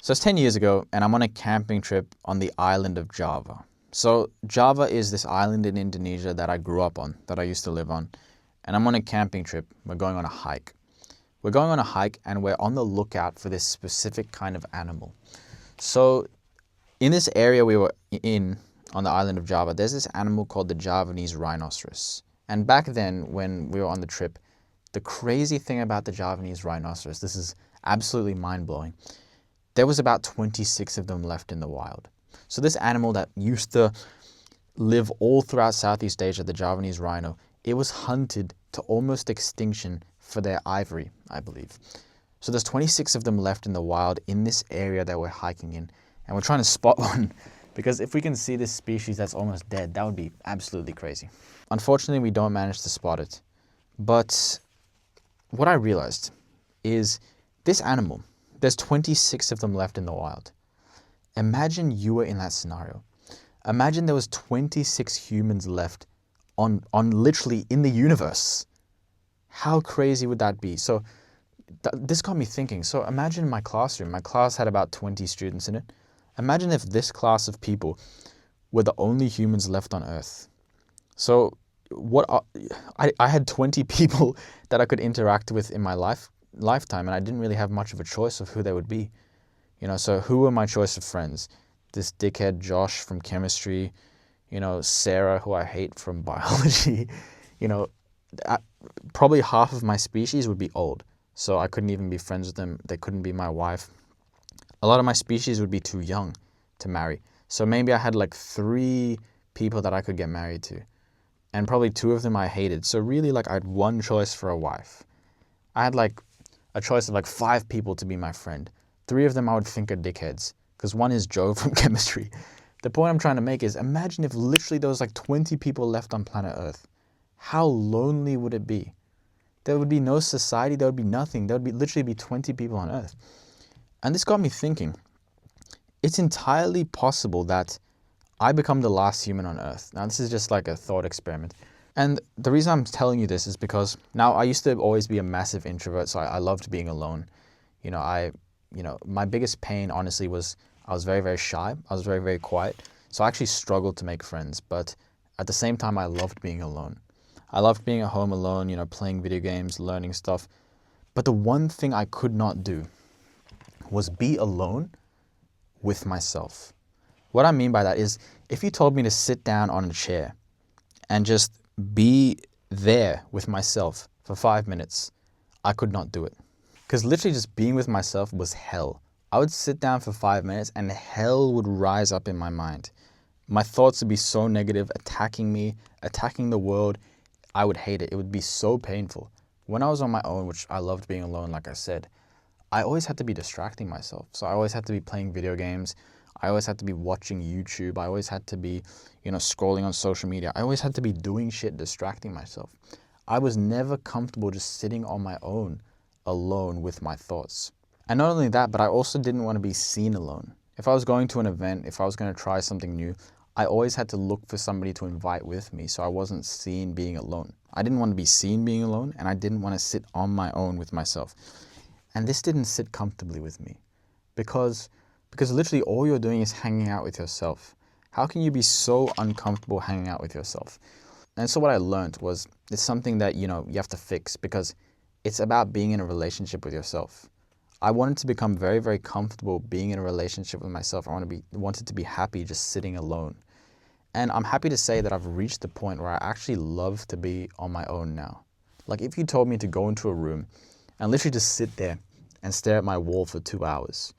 So it's 10 years ago, and I'm on a camping trip on the island of Java. So Java is this island in Indonesia that I grew up on, that I used to live on. And I'm on a camping trip. We're going on a hike. We're going on a hike, and we're on the lookout for this specific kind of animal. So in this area we were in, on the island of Java, there's this animal called the Javanese rhinoceros. And back then, when we were on the trip, the crazy thing about the Javanese rhinoceros, this is absolutely mind-blowing, there was about 26 of them left in the wild. So this animal that used to live all throughout Southeast Asia, the Javanese rhino, it was hunted to almost extinction for their ivory, I believe. So there's 26 of them left in the wild in this area that we're hiking in, and we're trying to spot one, because if we can see this species that's almost dead, that would be absolutely crazy. Unfortunately, we don't manage to spot it. But what I realized is this animal, there's 26 of them left in the wild. Imagine you were in that scenario. Imagine there was 26 humans left on literally in the universe. How crazy would that be? So this got me thinking. So imagine my classroom. My class had about 20 students in it. Imagine if this class of people were the only humans left on Earth. So I had 20 people that I could interact with in my lifetime, and I didn't really have much of a choice of who they would be. So who were my choice of friends? This dickhead Josh from chemistry, Sarah, who I hate, from biology. Probably half of my species would be old, so I couldn't even be friends with them. They couldn't be my wife. A lot of my species would be too young to marry. So maybe I had like 3 people that I could get married to, and probably 2 of them I hated. So really, I had one choice for a wife. I had a choice of 5 people to be my friend. 3 of them I would think are dickheads, because one is Joe from chemistry. The point I'm trying to make is, imagine if literally there was 20 people left on planet Earth. How lonely would it be? There would be no society, there would be nothing. There would literally be 20 people on Earth. And this got me thinking, it's entirely possible that I become the last human on Earth. Now, this is just a thought experiment. And the reason I'm telling you this is because now I used to always be a massive introvert, so I loved being alone. My biggest pain, honestly, was I was very, very shy. I was very, very quiet. So I actually struggled to make friends. But at the same time, I loved being alone. I loved being at home alone, playing video games, learning stuff. But the one thing I could not do was be alone with myself. What I mean by that is, if you told me to sit down on a chair and just be there with myself for 5 minutes, I could not do it. Because literally just being with myself was hell. I would sit down for 5 minutes and hell would rise up in my mind. My thoughts would be so negative, attacking me, attacking the world. I would hate it. It would be so painful. When I was on my own, which I loved being alone, like I said, I always had to be distracting myself. So I always had to be playing video games. I always had to be watching YouTube. I always had to be, scrolling on social media. I always had to be doing shit, distracting myself. I was never comfortable just sitting on my own, alone with my thoughts. And not only that, but I also didn't want to be seen alone. If I was going to an event, if I was going to try something new, I always had to look for somebody to invite with me so I wasn't seen being alone. I didn't want to be seen being alone, and I didn't want to sit on my own with myself. And this didn't sit comfortably with me because literally all you're doing is hanging out with yourself. How can you be so uncomfortable hanging out with yourself? And so what I learned was, it's something that, you have to fix, because it's about being in a relationship with yourself. I wanted to become very, very comfortable being in a relationship with myself. I wanted to be happy just sitting alone. And I'm happy to say that I've reached the point where I actually love to be on my own now. If you told me to go into a room and literally just sit there and stare at my wall for 2 hours,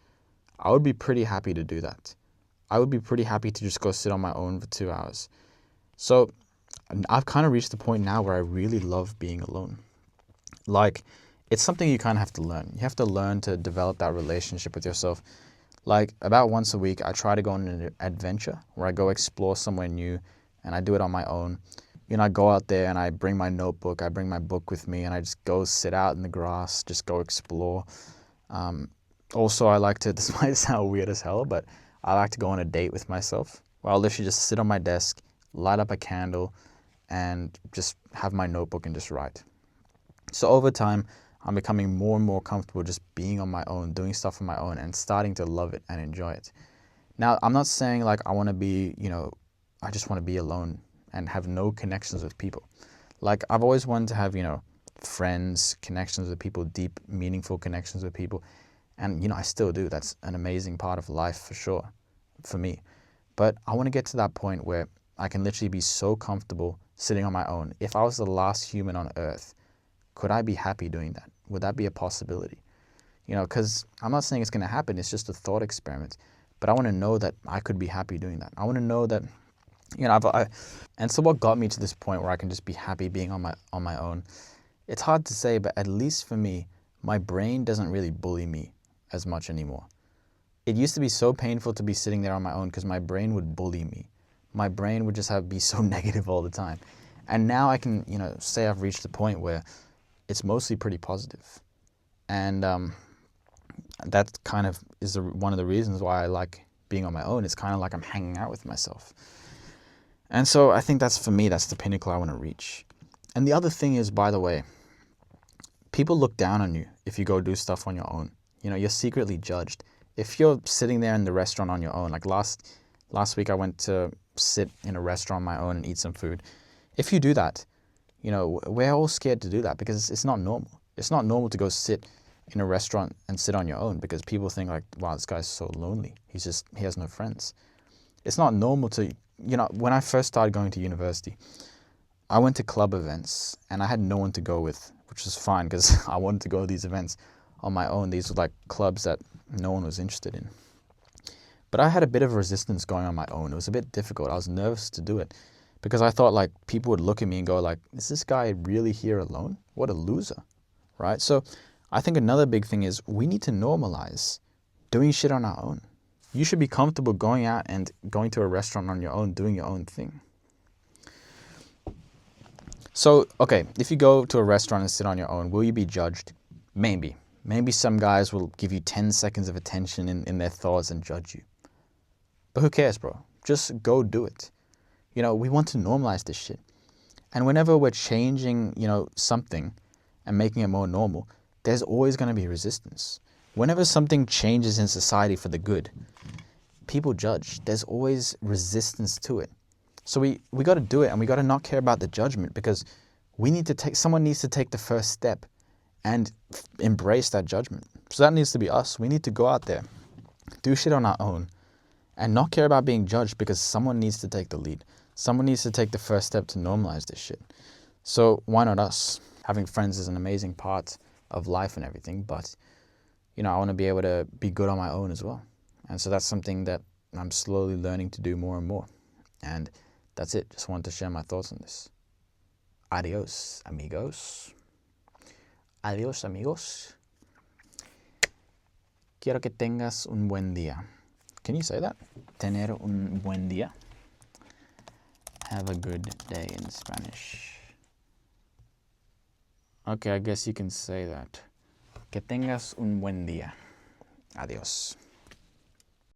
I would be pretty happy to do that. I would be pretty happy to just go sit on my own for 2 hours. So I've kind of reached the point now where I really love being alone. It's something you kind of have to learn. You have to learn to develop that relationship with yourself. About once a week, I try to go on an adventure where I go explore somewhere new, and I do it on my own. I go out there and I bring my notebook, I bring my book with me, and I just go sit out in the grass, just go explore. Also, I like to, this might sound weird as hell, but I like to go on a date with myself, where I'll literally just sit on my desk, light up a candle, and just have my notebook and just write. So over time, I'm becoming more and more comfortable just being on my own, doing stuff on my own, and starting to love it and enjoy it. Now, I'm not saying like I want to be, I just want to be alone and have no connections with people. Like, I've always wanted to have, friends, connections with people, deep, meaningful connections with people. And, I still do. That's an amazing part of life for sure, for me. But I want to get to that point where I can literally be so comfortable sitting on my own. If I was the last human on earth, could I be happy doing that? Would that be a possibility? Because I'm not saying it's going to happen. It's just a thought experiment. But I want to know that I could be happy doing that. I want to know that, and so what got me to this point where I can just be happy being on my own? It's hard to say, but at least for me, my brain doesn't really bully me as much anymore. It used to be so painful to be sitting there on my own because my brain would bully me. My brain would just be so negative all the time. And now I can, say I've reached a point where it's mostly pretty positive. And that kind of is one of the reasons why I like being on my own. It's kind of like I'm hanging out with myself. And so I think that's the pinnacle I want to reach. And the other thing is, by the way, people look down on you if you go do stuff on your own. You're secretly judged. If you're sitting there in the restaurant on your own, like last week I went to sit in a restaurant on my own and eat some food. If you do that, we're all scared to do that because it's not normal. It's not normal to go sit in a restaurant and sit on your own because people think like, wow, this guy's so lonely. He has no friends. It's not normal to, when I first started going to university, I went to club events and I had no one to go with, which was fine because I wanted to go to these events on my own. These were like clubs that no one was interested in. But I had a bit of resistance going on my own. It was a bit difficult. I was nervous to do it because I thought like people would look at me and go like, is this guy really here alone? What a loser, right? So I think another big thing is we need to normalize doing shit on our own. You should be comfortable going out and going to a restaurant on your own, doing your own thing. So, okay, if you go to a restaurant and sit on your own, will you be judged? Maybe. Maybe some guys will give you 10 seconds of attention in their thoughts and judge you. But who cares, bro? Just go do it. We want to normalize this shit. And whenever we're changing, something and making it more normal, there's always going to be resistance. Whenever something changes in society for the good, people judge. There's always resistance to it. So we got to do it, and we got to not care about the judgment because someone needs to take the first step and embrace that judgment. So that needs to be us. We need to go out there, do shit on our own, and not care about being judged because someone needs to take the lead. Someone needs to take the first step to normalize this shit. So why not us? Having friends is an amazing part of life and everything, but I want to be able to be good on my own as well. And so that's something that I'm slowly learning to do more and more. And that's it. Just wanted to share my thoughts on this. Adios, amigos. Adios, amigos. Quiero que tengas un buen día. Can you say that? Tener un buen día. Have a good day in Spanish. Okay, I guess you can say that. Que tengas un buen día. Adios.